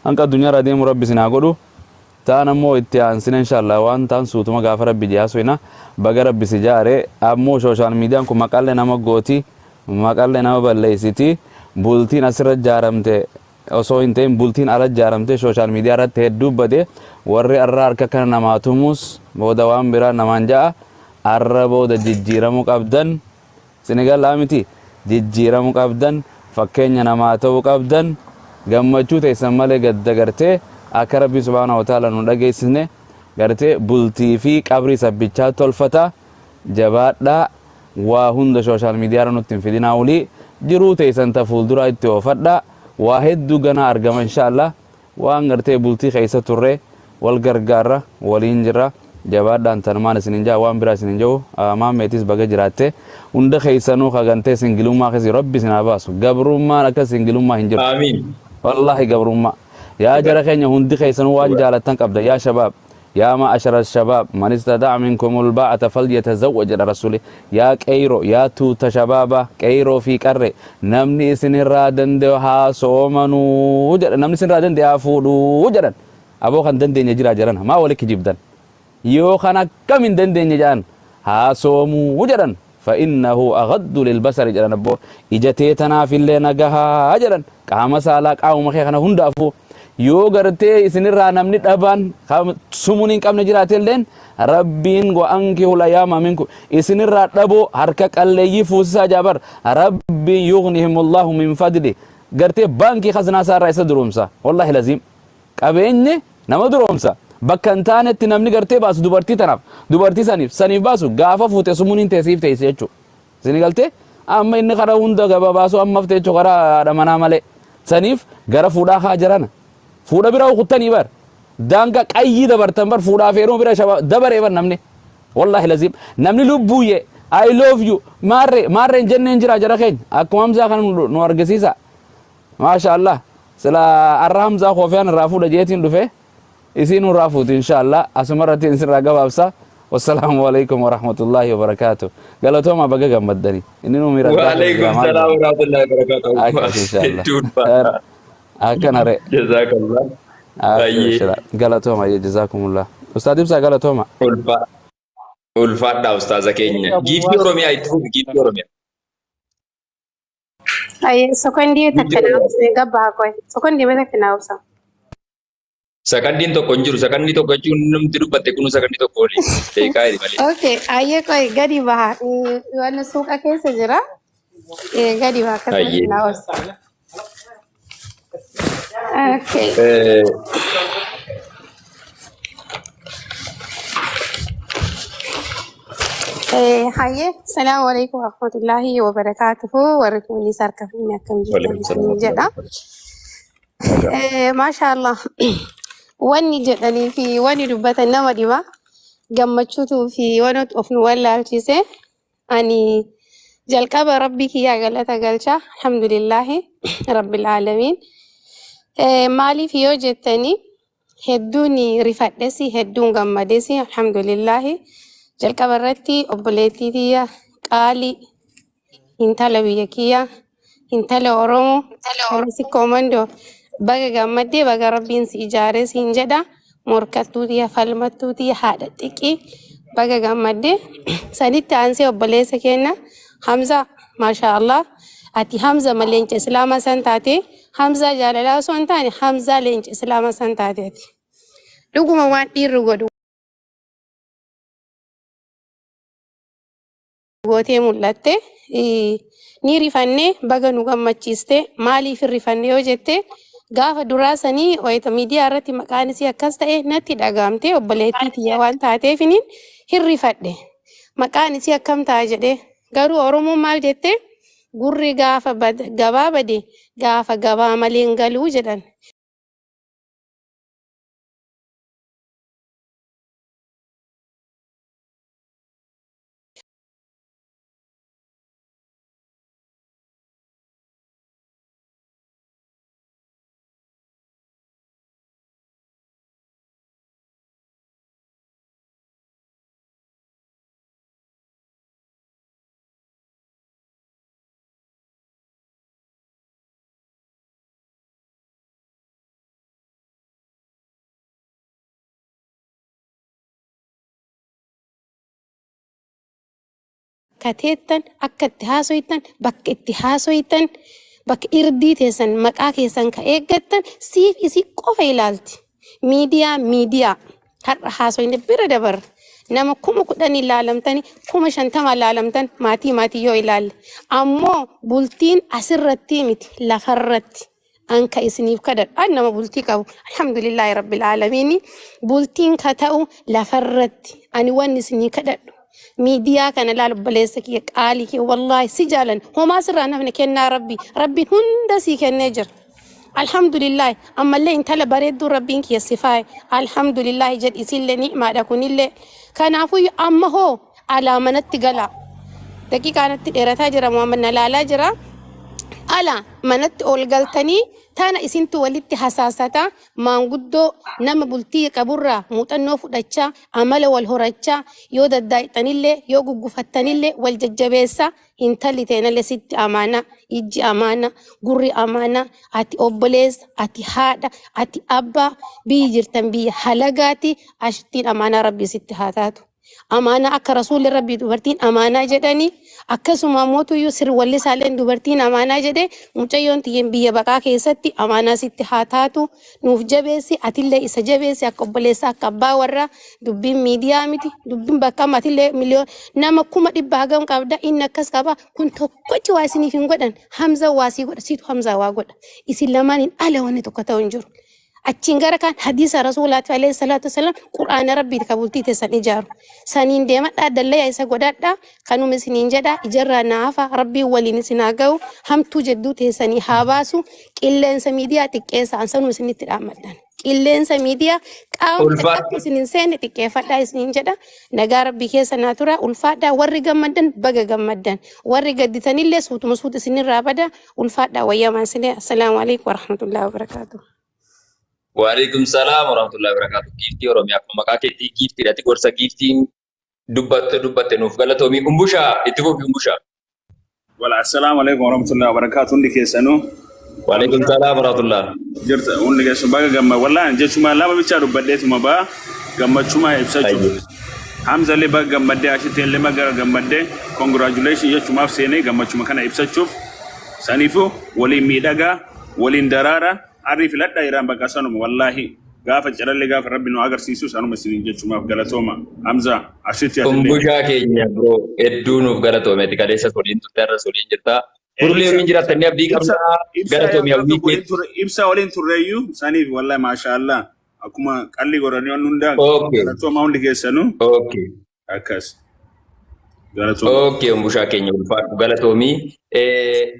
أنك الدنيا رديم ربي سناقولو تانا مو اتيان سنة إن شاء الله وان تان سوتما غافر ربي جاسوينا بغا ربي سجاري أمو سوشال ميديا كو مقال نما غوتي مقال نما بليسيتي بولتين أسر جارمتي osoo hin ta'in bultiin ala jaaramtee sooshaal miidiyaa irratti hedduu bade warri arra harka kana namaatumus booda waan biraa namaan ja'a arra booda jijjiiramuu qabdan Senegal laamiti jijjiiramuu qabdan fakkeenya namaa ta'uu qabdan gammachuu teessan malee gadda gartee akka rabbi subhaanahu wa ta'ala nu dhageessisne gartee bultii fi qabrii sabbichaa tolfata jabaadhaa waa hunda sooshaal miidiyaa irra nutti hin fidinaa ulii jiruu teessan ta fuulduraa itti oofadhaa واحد دوغنا أرجم إن شاء الله وانغرتي بولتي خيسة توري والغرغارة والإنجرة جواد دان تنمان سنينجا وان برا سنينجو ما ميتيس بقى جراته وند خيسة نو خاغنتي سنجلوم ما خسي ربي سناباسو قبرم ما لك سنجلوم ما هنجر آمين والله قبرم ما يا جرا خينيا هند خيسة نو وان جالتن قبل يا شباب يا معشر الشباب من استطاع منكم الباءة فليتزوج رسوله يا كيرو يا توت شبابا كيرو في كره نمني سن رادن ده ها سومنو وجر نمني سن رادن ده فودو وجرن ابو خان دندي نجرا جرن ما ولك جبدن يو خنا كم دندي نجان ها سومو وجرن فانه اغض للبصر جرن ابو اجتيتنا في الليل نجها جرن قام سالا قاو مخنا هندافو yoo gartee isinirraa namni dhabaan sumuuniin qabne jiraatilleen rabbiin go'anki hulayaama minku isinirraa dhaboo harka qalleeyyii fuusisaa jaabar rabbi yughnihimullahu min fadli gartee baankii khaznaasaarraa isa duroomsa wallahi laziim qabeenye nama duroomsa bakka hin taanetti namni gartee baasu dubartii tanaaf dubartii saniif baasu gaafa fuute sumuuniin teessiif teessi jechuu isini galtee amma inni karaa hunda gaba baasu ammaaf teechuu karaa haadha manaa malee saniif gara fuudhaa haa jirana fuudha biraa uqutanii bar daanga qayyi dabartan bar fuudha feeroo biraa shaba dabaree bar namni wallahi laziim namni lubbuuye I love you marre jenneen jira jara keenya akkuma hamzaa kan nu argisiisa maasha Allah sila arra hamzaa khofiyaan irraa fuudha jeetiin dhufe isiin irraa fuuti insha Allah asumarratti isinirraa gabaabsa والسلام عليكم ورحمة الله وبركاته قالوا ما بقى جمدني إنه ميرا وعليكم السلام ورحمة الله وبركاته إن شاء الله أكن أري جزاك الله قالتهم أي جزاكم الله أستاذ إبسا قالتهم ألفا أستاذ كينيا جيبي أوروميا يتفوق جيبي أوروميا أي سكندي تكناوس نجابها كوي سكندي ما تكناوس sakandin to konjuru sakandi to kajun num tiru patte kunu sakandi to koli te kai di mali okay aye koi gadi baha wana suka kesa jira gadi baha ka teknaos okay haye assalamu alaikum warahmatullahi wabarakatuh warahmatullahi sarkafina kam jeda ما شاء الله واني جدني في واني ربة النوى ديما جمعتشوتو في ونوت أفن ولا تيسه أني جلكاب ربك يا غلطة غلطة الحمد لله رب العالمين مالي في وجدتني هدوني رفادسي هدون غمدسي الحمد لله جلكاب رتي أبليتي ديا قالي انتلا ويكيا انتلا أورمو انتلا كوماندو baga gammadde baga rabbiin si ijaare siin jedha morkattuuti falmattuuti haadha xiqqi baga gammadde sanitti aansee obboleessa keenya Hamza masha Allah ati Hamza maleenca islaama san taate Hamza jaalalaa osoo hin taane Hamza leenca islaama san taateeti dhuguma waan dhiirri godhu gootee mul'atte ni rifannee baga nu gammachiiste maaliif rifanne yoo jette gaafa duraasanii wayita miidiyaa irratti maqaan isii akkas ta'e natti dhagaamte obboleettii tiyya waan taateefiniin hirrifadhe maqaan isii akkam ta'a jedhe garuu oromoon maal jette gurri gaafa gabaa bade gaafa gabaa malee hin galuu jedhan bakka teettan akka itti haasoytan bakka itti haasoytan bakka irdii teessan maqaa keessan ka eeggattan siif isii qofa ilaalti. Miidiyaa har'a haasoyne bira dabarra. Nama 10,000 ilaalamtani 50,000 ilaalamtan maatii yoo ilaalle ammoo bultiin asirratti miti lafarratti anka isiniif kadhadhu an nama bultii qabu alhamdulillahi rabbil aalamiin bultiin ka ta'u lafarratti ani waan isinii kadhadhu miidiyaa kana ilaalu baleessa kiyya qaalii kiyya wallaahi si jaalan homaa sirraa nafne kennaa rabbiin hunda sii kennee jira. Alhamdulillah ammallee intala bareedduu rabbiin kiyya sifaa'e alhamdulillah jedhi isillee ni'maadha kunillee kanaafuu amma hoo alaamanatti gala daqiiqaanatti dheerataa jira Muhammad na laalaa jira ala manatti ol galtanii tana isintu walitti hasaasata maanguddoo nama bultii qaburraa muuxannoo fudhachaa amala wal horachaa yoo daddaa'itanillee yoo guggufattanillee wal jajjabeessa intalli teenallee sitti amaana ijji amaana gurri amaana ati obboleessa ati haadha ati abbaa biyyi jirtan biyya halagaati ashittiin amaana rabbi sitti haa taatu. Amaana akka rasuulli rabbii dubartiin amaanaa jedhanii akkasuma mootuyyuu sirwalli saaleen dubartiin amaanaa jedhe mucayyoon tiyyen biyya baqaa keessatti amaanaa sitti haa taatu nuuf jabeessi atillee isa jabeessi akka obboleessa akka abbaa warraa dubbiin miidiyaa miti dubbiin bakka atillee miliyoon nama 100 hagam qabda inni akkas qaba kun tokkochi waa isiniif hin godhan Hamza waasii godha situ Hamza waa godha isin lamaaniin ala wanni tokko ta'u hin jiru. Achiin gara kan hadiisa rasuulaati alayhi salaatu wasalam quraana rabbiiti kabultii teessan ijaaru saniin deemadhaa dallaya isa godhadhaa kanuma isiniin jedhaa ijarraa naafa rabbiin waliin isin haa ga'u hamtuu jedduu teessanii haa baasu qilleensa miidiyaa xiqqeessa ansanuu isinitti dhaammadhan qilleensa miidiyaa qaama isiniin seenne xiqqeeffadhaa isiniin jedha nagaa rabbii keessa naa tura ulfaadhaa warri gammaddan baga gammaddan warri gadditanillee suutuma suutu isinirraa bada ulfaadhaa wayyamaan sinee assalaamu alaikum warahmatullahi wabarakaatuh. Waalaikum salam warahmatullahi wabarakatuh. Giftii Oromiyaa akkuma maqaa keetii giftiidhaati gorsa giftiin dubbatte nuuf galatoomii umbushaa itti fufi umbushaa. Wala assalamu alaikum warahmatullahi wabarakatuh hundi keessanuu. Waalaikum salam warahmatullahi. Jirta hundi keessan baga gamma wallahi jechuma lama bichaa dubbadheetuma baa gammachuma ibsachuuf. Hamza le baga gammadde ashitee le baga gammadde congratulations jechumaaf seenee gammachuma kana ibsachuuf saniifu waliin miidhagaa waliin daraara Arif ladda Iran bakka sanuma wallahi gaafa calalle gaafa rabbi nu agarsiisu sanuma isinin jechumaaf galatooma Hamza ashiti ati umbushaa keenya bro hedduu nuuf galatoome ati kaleessa soliin turte irra soliin jirta turlee waliin jiraatanii abdii qabnaa galatoomii hawwii ibsa waliin turreeyyuu saniif wallahi maashaallah akkuma qalli goranii waan hundaa galatooma hundi keessanuu akkas Okay, umbushaa keenya ulfaadhu galatoomii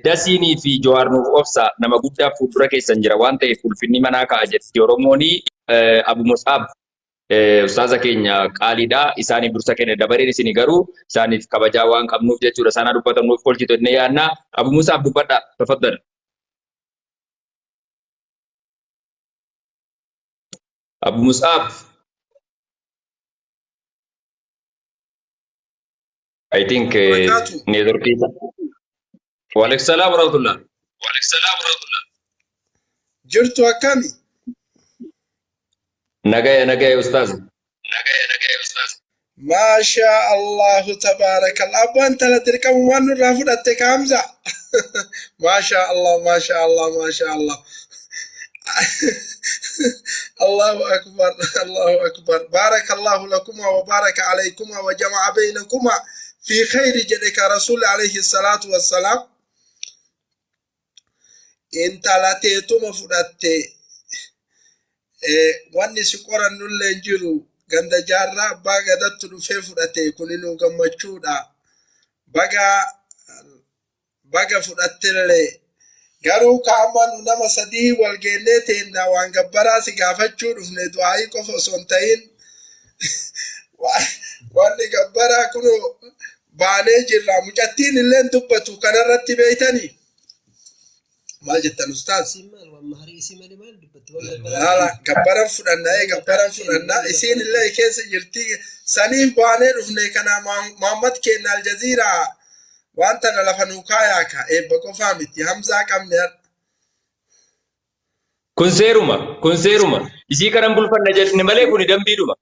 Dasiinii fi Jawaar nuuf obsa nama guddaa fuuldura keessan jira waan ta'eef ulfinni manaa ka'a jetti Oromoonii Abu Mus'ab ustaaza keenya qaaliidha isaaniif dursa kenna dabareen isin garuu isaaniif kabajaa waan qabnuuf jechuudha sana dubbatan nuuf kolchitu inni yaanna Abu Mus'ab dubbadha tafaddal Abu Mus'ab I think network kita. Waalaikumsalam warahmatullah. Jirtu akami? Nagaya ustaz. Masha Allah tabarakallah. Abban tala dirqamu waan nurraa fudhatte ka Hamza. Masha Allah. Allahu akbar. Barakallahu lakuma wa baraka alaykuma wa jama'a baynakuma في خير جدك رسول عليه الصلاة والسلام انت لا تيتم فرات واني سكورا نلنجرو غند جارا باغا دتلو في فرات كنينو غمچودا باغا فرات لي غارو كامان نما سدي والجنتين دا وان غبرا سيغافچو دفنه دعاي كفو سونتين واني غبرا كنو baanee jirra mucattiin illeen dubbatu kanarratti beeytanii maal jettan ustaas gabbaran fudhannaa isiin illee keessa jirti saniif baanee dhufne kana Muhammad keenya Aljaziiraa waan tana lafa nuu kaayaa ka eebba qofaa miti Hamzaa qabne kun seeruma isii kanan bulfanna jedhne malee kuni dambiidhuma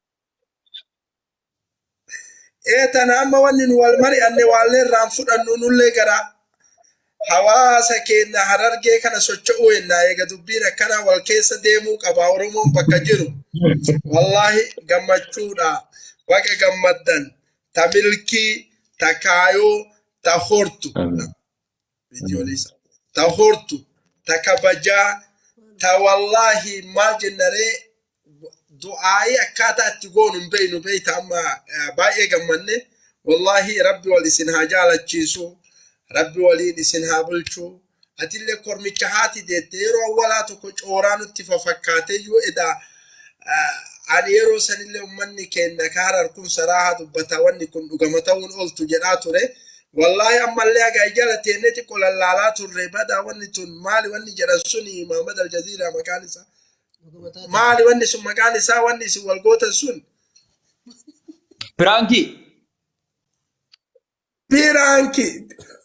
Tana amma wanni nu wal mari'anne waalleen raan fudhannu nullee gara hawaasa keenya Harargee kana socho'uu ennaa eega dubbiin akkana wal keessa deemuu qaba Oromoon bakka jiru. Wallahi gammachuudha. Baga gammaddan ta milkii ta kaayoo ta hortu. Ta hortu ta kabajaa ta wallahi maal jennaree du'aayi akkaataa itti goonu hin beeynu beeyta amma baay'ee gammanne. Wallahi rabbi wal isin haa jaalachiisu. Rabbi waliin isin haa bulchu. Atillee kormicha haati deette yeroo awwalaa tokko cooraa nutti fafakkaatee yoo edaa ani yeroo sanillee ummanni keenya ka Harar kun saraaha dubbata wanni kun dhugama ta'uun ooltu jedhaa ture. Wallahi ammallee hagaa jala teennee xiqqoo lallaalaa turre badaa wanni tun maali wanni jedhan suni Muhammad Aljaziiraa maqaan isaa. Maali wanni sun maqaan isaa wanni isin wal gootan sun.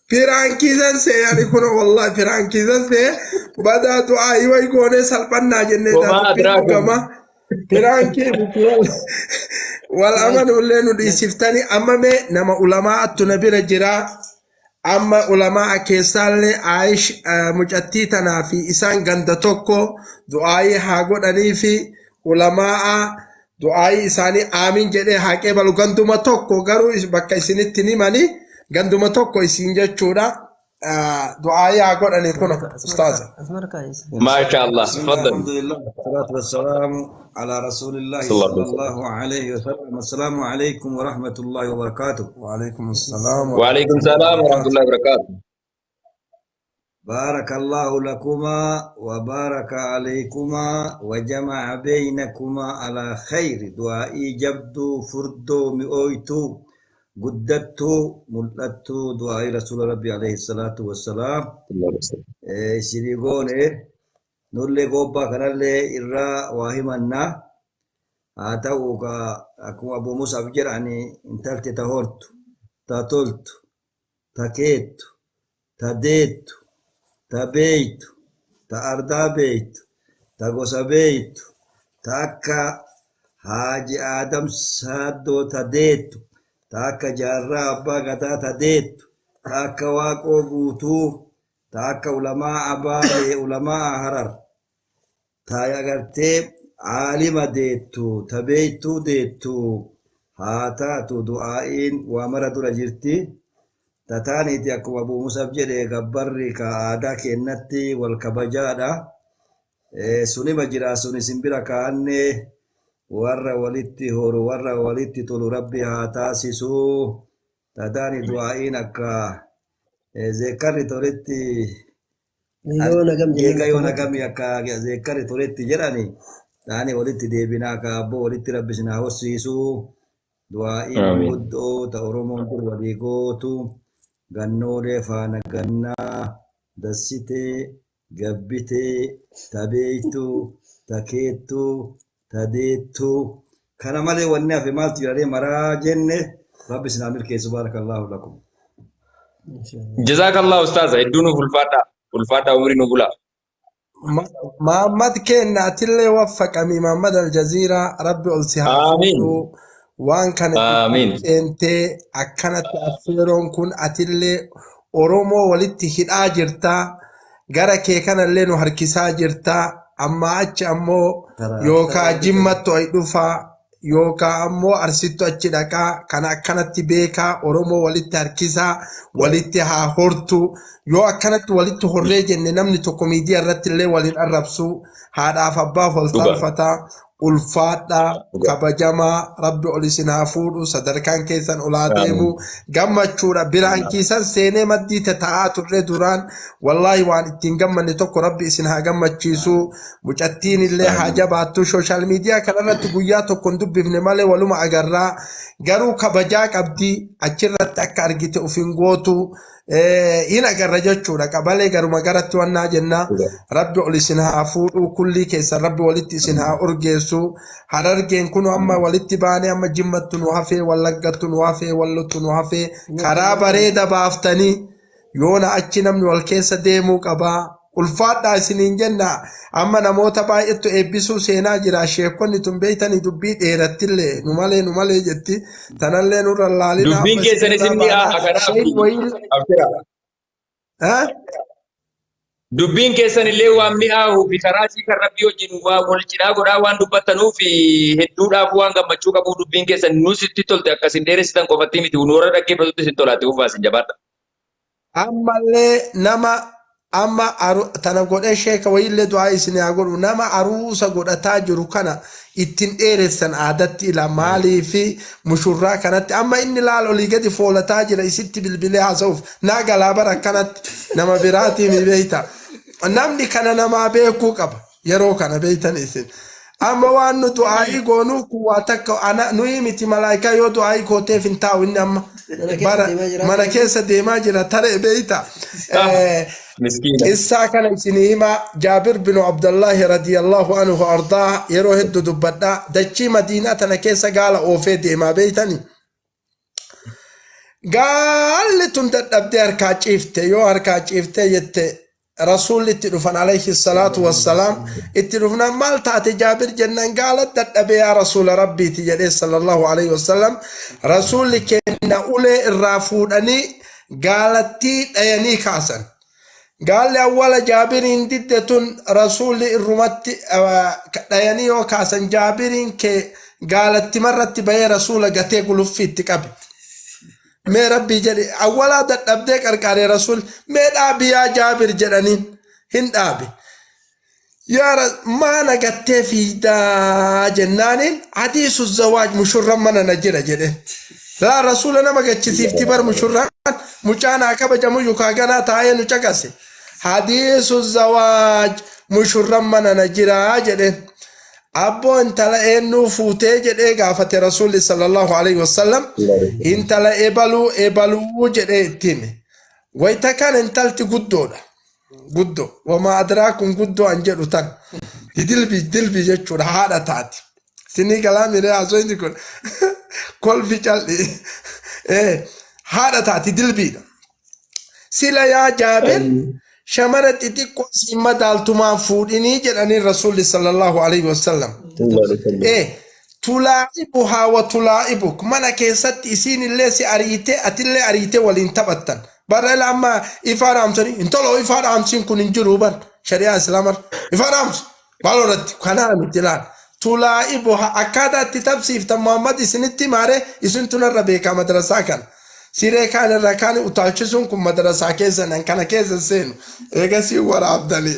Piraanki zanse yani kuno wallahi piraanki zanse bada du'a iwai gone salpanna jenne da gama piraanki wal amanu lenu di siftani amma me nama ulama attuna bira jira amma ulama keessalle Aish mucatti tana fi isan ganda tokko du'aayi haa godhanii fi ulama du'aayi isaanii aamin jedhee haqee balu ganduma tokko garuu bakka isinitti nimani ganduma tokko isin jechuudha du'aayi haa godhanii kun ustaaza. Masha Allah. Alhamdulillah. Salatu wassalamu ala Rasulillah sallallahu alayhi wa sallam. Assalamu alaikum wa rahmatullahi wa barakatuh. Wa alaikum assalam. Wa alaikum salam wa rahmatullahi wa barakatuh. بارك الله لكما وبارك عليكما وجمع بينكما على خير دعائي جبدو فردو مئويتو قدتو ملتو دعائي رسول ربي عليه الصلاة والسلام سيريغوني نولي قوبا كنالي إرى واهمنا هاتوكا أكو أبو موسى بجرعني انتلت تهورت تاتلت تكيت تديت تبيت تأردا بيت تغوص بيت تاكا حاجي آدم سادو تديت تاكا جارا أبا غدا تديت تاكا واقو بوتو تاكا علماء أبالي علماء هرر تايا غرتي عالم ديتو تبيتو ديتو هاتاتو دعائين وامرد رجرتي تتاني تيكو أبو موسى بجري غبري كآدا كنتي والكبجادا سوني مجرا سوني سنبرا كأني ورّا ولدتي هورو ورّا ولدتي طول ربي هاتاسسو تتاني دعائينك ذكري تولدتي يونا كم يكا ذكري تولدتي جراني تاني ولدتي ديبنا كأبو ولدتي ربي سنهوسيسو دعائين ودو تأورمون وليقوتو Gannoole faana gannaa dassitee gabbitee tabeeytu takeettu tadeettu kana malee wanni hafe maaltu jedhanii maraa jenne rabbi isin milkeessu baarakallahu lakum. Jazakallah ustaza hedduun ulfaadha umri nu bula. Muhammad kenna atillee waffaqami Muhammad Aljaziiraa rabbi ol si haa fuudhu. Waan kana seentee akkanatti affeeroon kun atillee Oromoo walitti hidhaa jirta gara kee kanallee nu harkisaa jirta amma achi ammoo yookaa jimmattu ay dhufaa yookaa ammoo arsittu achi dhaqaa kana akkanatti beekaa Oromoo walitti harkisaa walitti haa hortu yoo akkanatti walitti horree jenne namni tokko miidiyaa irratti illee waliin arrabsu haadhaaf abbaaf wal taalfataa ulfaadha kabajamaa rabbi ol isin haa fuudhu sadarkaan keessan olaa deemu gammachuudha biraan kiisan seenee maddii ta'aa turre duraan wallahi waan ittiin gammanne tokko rabbi isin haa gammachiisu mucattiin illee haa jabaattu sooshaal miidiyaa kanarratti guyyaa tokko hin dubbifne malee waluma agarraa garuu kabajaa qabdi achirratti akka argite ufin gootu in agarra jechuudha qabalee garuma garatti wannaa jenna rabbi ol isin haa fuudhu kulli keessan rabbi walitti isin haa urgeessu Harargeen kun amma walitti baanee amma jimmattu nu hafee wallaggattu nu hafee wallottu nu hafee karaa bareeda baaftanii yoona achi namni wal keessa deemuu qabaa ulfaadhaa isiniin jenna amma namoota baay'eetu eebbisuu seenaa jira sheekonni tun beeytanii dubbii dheerattillee nu malee jetti tanallee nurra laalina Dubbiin keessan isin mi'aa kanaaf Dubbiin keessan illee waan mi'aahu fi karaa isii kan rabbii wajjin waa wal cidhaa godhaa waan dubbattanuuf hedduudhaaf waan gammachuu qabu dubbiin keessan nus itti tolte akkasin dheeressitan qofatti miti warra dhaggeeffatutti isin tolaate ufaasin jabaadha. Ammallee nama amma tana godhee sheeka wayillee du'aa isin haa godhu nama aruusa godhataa jiru kana ittiin dheeressan aadatti ila maalii fi mushurraa kanatti amma inni laal olii gadi foolataa jira isitti bilbilee haasa'uuf naa galaabara akkanatti nama biraatiin beeyta. Namni kana namaa beekuu qaba yeroo kana beeytan isin amma waan nu du'aa'ii goonuu kuwaa takka nuyi miti malaayikaa yoo du'aa'ii gooteef hin taa'u inni amma mana keessa deemaa jira taree beeyta isaa kana isinii hima Jaabir bin Abdullaahi radiyallahu anhu ardaa yeroo hedduu dubbadhaa dachii Madiinaa tana keessa gaala oofee deemaa beeytani gaalli tun dadhabdee harkaa ciifte yoo harkaa ciifte jette رسول اتدفن عليه الصلاة والسلام اتدفن مال تاتي جابر جنن قالت تدبي يا رسول ربي تجري صلى الله عليه وسلم رسول كنا أولي الرافودني قالت تي ديني كاسن قال لي أول جابر ددتن رسول الرمت ديني وكاسن جابر كي قالت مرت بي رسول قتي قلوفي تكبت مي ربي جري أولا تبديك أركاري رسول مي دابي يا جابر جرانين هند دابي يا ما نقدت في دا جنانين حديث الزواج مشرم من نجرة جري لا رسول أنا ما قد سيفتي بر مشرم مجانا كبا جمو يكاغانا تاين نجاكسي حديث الزواج مشرم من نجرة جري أبو انت لا إنه فوتي جدي قافة رسول صلى الله عليه وسلم انت لا إبلو جدي تيمي ويتكان انت قدو وما أدراكم قدو أنجلو تن دلبي جتشور هذا تاتي سيني كلامي رأي عزوين يقول كل في جالي هذا تاتي دلبي سيلا يا جابر شمرت تيكو سيما دالتما فوديني جراني الرسول صلى الله عليه وسلم تلاعبها وتلاعبك مانا كيست اسين اللي سي اريتي اتلي اريتي ولين تبتن برا لما افار امسني انتلو افار امسين كن انجروبا شريعة اسلامر افار امس بالورت كانا متلان تلاعبها اكادا تتبسيف تمامد اسنتي ماري اسنتنا ربيكا مدرسة كان سيري كان الركاني وطالشون كم مدرسة كيسا نان كان كيسا سينو ايغا سي ورا عبدالي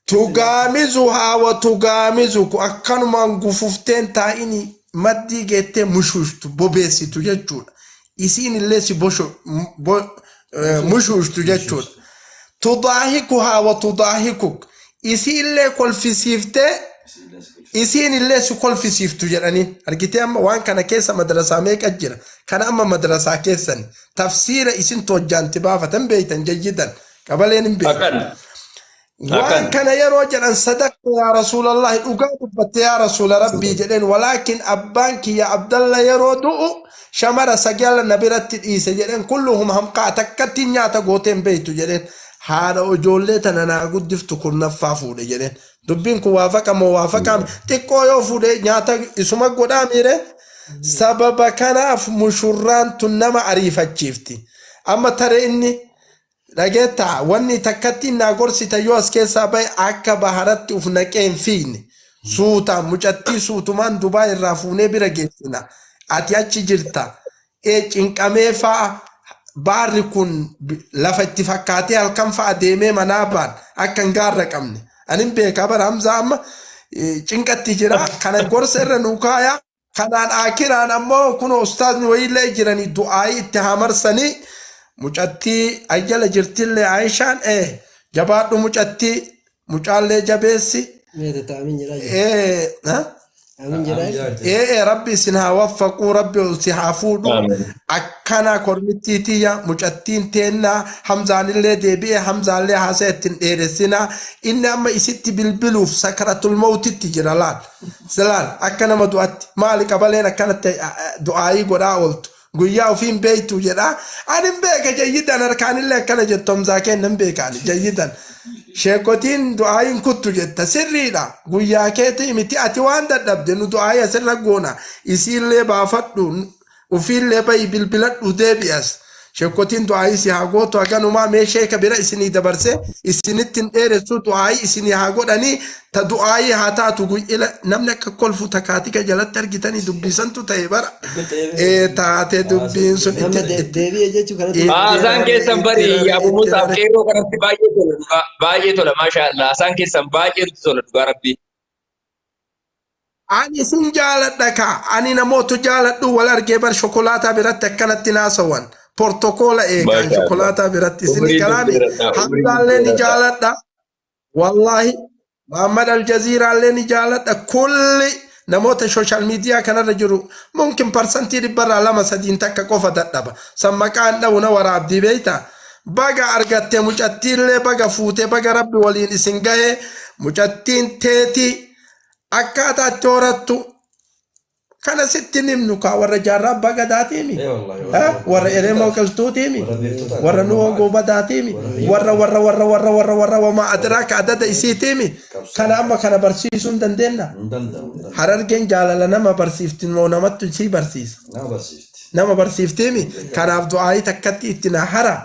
تغامزها وتغامزك اكانو من غفوفتين تايني مدي جيتي مشوشتو بوبيسي تججون اسين اللي سي مشوشتو ججون تضاهكها وتضاهكك اسين اللي كل في سيفتي إسين اللي سكول في سيفتو جراني أرجيتي أما وان كان كيسا مدرسة ميك أجرا كان أما مدرسة كيسا تفسير إسين توجان تبافة بيتا جيدا قبلين بيتا وان كان يرو جران صدق يا رسول الله أقاد يا رسول ربي جرين ولكن أبانك يا عبد الله يرو دؤو شمر سجال نبرت إيسا جرين كلهم هم قاتكتين ياتا قوتين بيتو جرين هذا أجولتنا أنا أقول دفتكم نفافو جرين دبين كوافقا موافقا تكو يوفو نياتا اسمه قدامي سبب كناف مشوران تنما عريفة جيفتي أما ترى إني رجعتا واني تكتي ناقرسي تيوس كيسا باي أكا بحرات وفنكين فيني سوتا مجتي سوتو من دبي رافوني برجعتنا أتياتي جرتا إيش إنك أميفا باركون لفتي فكاتي الكم فاديمي منابان أكن غارك أمني أنين بيكابر همزة أما چنكت تجرا كان غورسر نوكايا كان آخران أما كنو أستاذ نويلة جراني دعائي اتهامر سني مجتي أجل جرتل عايشان جبات مجتي مجال جبسي ربي سنها وفقوا ربي سحافودو أكنا كورمتيتيا مجتين تينا حمزان اللي ديبي حمزان اللي حسيتين إيرسينا إنما إسيتي بالبلوف سكرة الموت تجرالان سلال أكنا مدوات مالك أبالينا كانت دعائي قراء قلت guyyaa ofiin beeytu jedha ani beeka jayyidan harkaanillee akkana jettom zaakeen nan beekaani jayyidan sheekotiin du'aayin kuttu jetta sirriidha guyyaa keeti miti ati waan dadhabde nu du'aayi asirra goona isiillee baafadhu ufiillee bayi bilbiladhu deebi'as sheekotiin du'aayi si haa gootu haganumaa mee sheeka bira isinii dabarse isinittin dheeressu du'aayi isinii haa godhanii ta du'aayi haa taatu guyyila namni akka kolfu takaatika jalatti argitanii dubbisantu ta'e bara taate dubbiin sun deebi'e jechuu kanatti Asaan keessan bari Abu Musa qeerroo kanatti baay'ee tola maashaallah asaan keessan baay'ee tola dhugaa rabbi. ani sin jaaladha ka ani namootu jaaladhu wal argee bar shokolaataa biratti akkanatti naasawan portokola eegan shokolaataa biratti isin kalaami hamzaallee ni jaaladha wallahi Muhammad Aljaziiraallee ni jaaladha kulli namoota social media kanarra jiru mumkin parsantii dhibbarraa 2-3 takka qofa dadhaba san maqaan dhawuna waraabdii beeyta baga argatte mucattiillee baga fuute baga rabbi waliin isin gahe mucattiin teeti akkaataa toorattu kana sitti nimnu ka warra jaarraa baga daatiimi warra eremoo qaltuutiimi warra nuwoo gooba daatiimi warra wama adraaka adada isiitiimi kana amma kana barsiisuu hin dandeenna harargeen jaalala nama barsiiftin moo namattu isii barsiisa nama barsiiftiimi kanaaf du'aayii takkatti itti na hara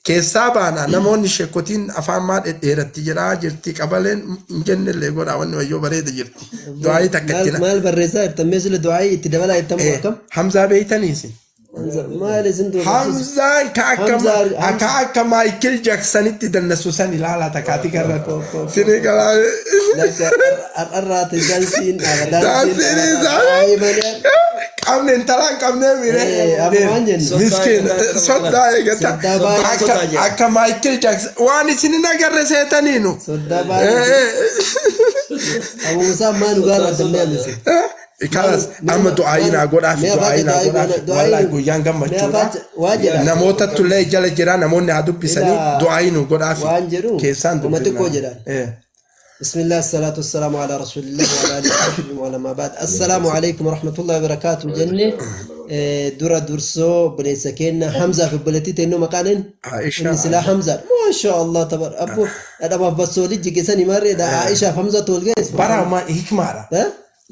keessaa baana namoonni sheekotiin afaan maa dhedheeratti jedhaa jirti qabaleen hin jennellee godhaa wanni wayyoo bareeda jirti du'aayii takkatti na maal barreessaa jirtan meesule du'aayii itti dabalaa jettan akkam Hamzaa beeytaniisi maal isin Hamzaan ka akka Michael Jacksonitti dannasu san ilaalaa takkaati garratti sini galaa arraata dansiin qabne intalaan qabne mire miskin soddaa eegata akka Michael Jackson waan isin hin agarre seetaniinu soddaa baay'ee Abu Musa maan dhugaarra damee amisi kanas amma du'aayinaa godhaafi wallahi guyyaan gammachuudha namoota tullee jala jira namoonni haa dubbisanii du'aayinuu godhaafi keessaan dubbisanii بسم الله الصلاة والسلام على رسول الله وعلى آله وصحبه وما بعد السلام عليكم ورحمة الله وبركاته جنة درا درسو بني سكينة حمزة في بلتي تنو مكانين عائشة سلا حمزة ما شاء الله تبار أبو أنا ما بسولي جيساني مرة دا عائشة حمزة تولجس برا ما هيكمارا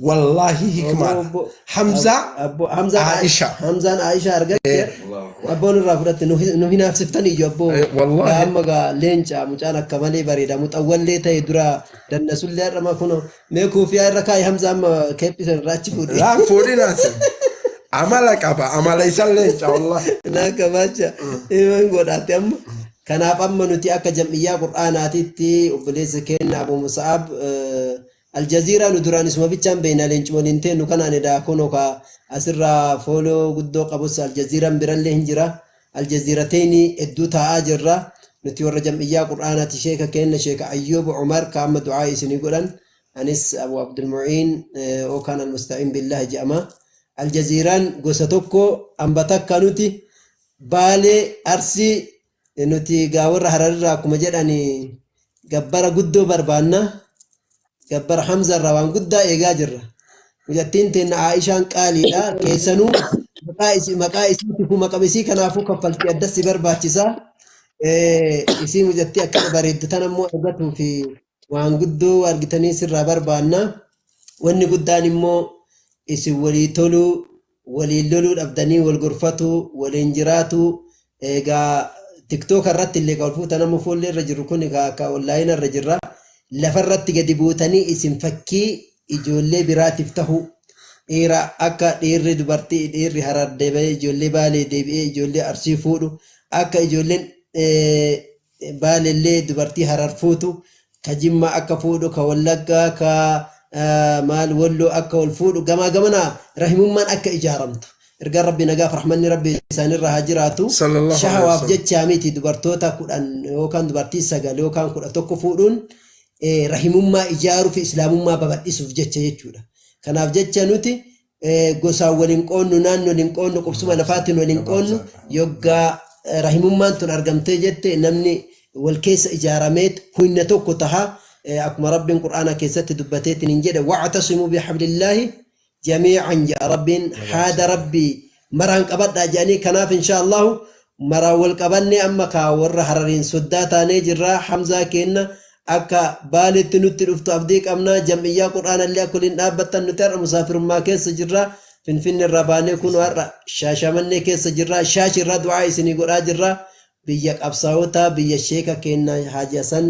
والله هيكمار حمزة عائشة أرجع أبو الرافضة نهي نفس فتني جابو والله أما قا لينجا مجانا كمالي بريدا متأول لي تيدرا دن نسول لي رما كنو ميكو في الركاي حمزة أما كيف راتش فودي لا فودي ناس عملك أبا عمل يسلج والله لا كباشا إيمان قدرت أم كان أما نتي أكا جمعية قرآناتي تي وبليس كين أبو مصعب الجزيرة ندران اسمه بيتشان بين الانجمونتين وكان ندا كونو كا أسرة فولو قدو قبوس الجزيرة برله هنجرة الجزيرتين ادو تاجرة نتيور جمعية قرآنات شيخ كين شيخ أيوب عمر كام دعاء سنيقولن أنس أبو عبد المعين وكان المستعين بالله جأما الجزيران قوستوكو أمبتك كانوتي بالي أرسي نتي قاور هرر كما جداني قبر قدو بربانا جبر حمزة روان قد إيجاجر وجتين تين عائشة قالي لا كيسنو مقايس تفو مقابسي كنا فوق فلتي أدس برباتشسا اسم وجتي أكبر بريد تنمو أبغته في وان قدو أرجتني سر بربانا واني قداني مو اسم ولي تولو ولي لولو الأبداني والغرفتو والإنجراتو إيجا تيك توك الرت اللي قالفو تنمو فول الرجل كوني كا أونلاين الرجل lafarratti gadi buutanii isin fakkii ijoollee biraatiif tahu dhiira akka dhiirri dubartii dhiirri harar deebi'ee ijoollee baalee deebi'ee ijoollee arsii fuudhu akka ijoolleen baalellee dubartii harar fuutu ka jimma akka fuudhu ka wallaggaa ka maal walloo akka wal fuudhu gamaa gamanaa rahimummaan akka ijaaramtu erga rabbi nagaaf rahmanni rabbi isaanirraa haa jiraatu shahawaaf jechaa miti dubartoota 10 yookaan dubartii 9 yookaan 11 fuudhuun rahimummaa ijaaruu fi islaamummaa babal'isuuf jecha jechuudha. Kanaaf jecha nuti gosaan waliin qoonnu naannoo waliin qoonnu qubsuma lafaatiin waliin qoonnu yoggaa rahimummaan tun argamtee jette namni wal keessa ijaarameet hunna tokko taha akkuma rabbiin qur'aana keessatti dubbateetiin hin jedhe wa'tasimuu bihablillaahi jamiican yaa rabbiin haada rabbii مران قبض أجاني كناف إن شاء الله مرا والقبني أما كاور حررين سداتاني جرا حمزة كينا أكا بالي تنوتي رفتو أبديك أمنا جمعية قرآن اللي أكلين أبتا نتر مسافر ما كيس جرا فين الرباني كونوا شاشة مني كيس جرا شاشة دعاء سني قرآ جرا بيك أبصاوتا بيك الشيكا كينا حاجة سن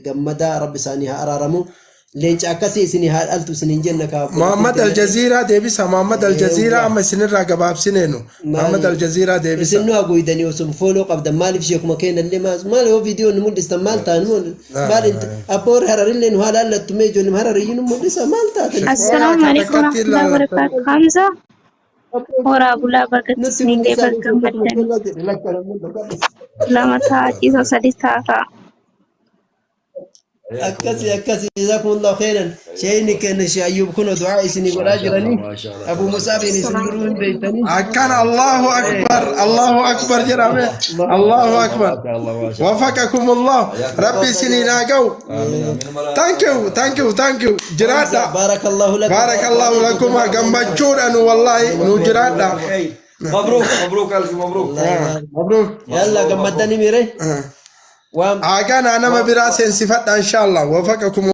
قمدا رب سانيها أرارمو لينش أكاسي سني هالألتو سنين جنة محمد الجزيرة ديبس محمد الجزيرة أما سنين راقباب سنينو محمد الجزيرة ديبس سنو أقوي دني وسم فولو قبل ما لف شيخ مكان اللي ما له فيديو نمود استعمال تانمون ما انت أبور هررين هذا لا تميجون هررين نمود استعمال تان السلام عليكم ورحمة الله وبركاته حمزة ورا بولا بركة سنين دي بركة بدن لما تاجي سوسدي تاتا أكاسي جزاكم الله خيرا شيء كان أيوب كنا دعاء سني وراجرني أبو مصعب يسندرون بيتني كان الله أكبر الله أكبر جرامي الله أكبر وفقكم الله ربي سنينا جو thank you جرادا بارك الله لكم بارك الله لكم جنبجون أنو والله نو جرادا مبروك ألف مبروك يلا قمدني ميري أنا ما براسي صفات إن شاء الله وفقكم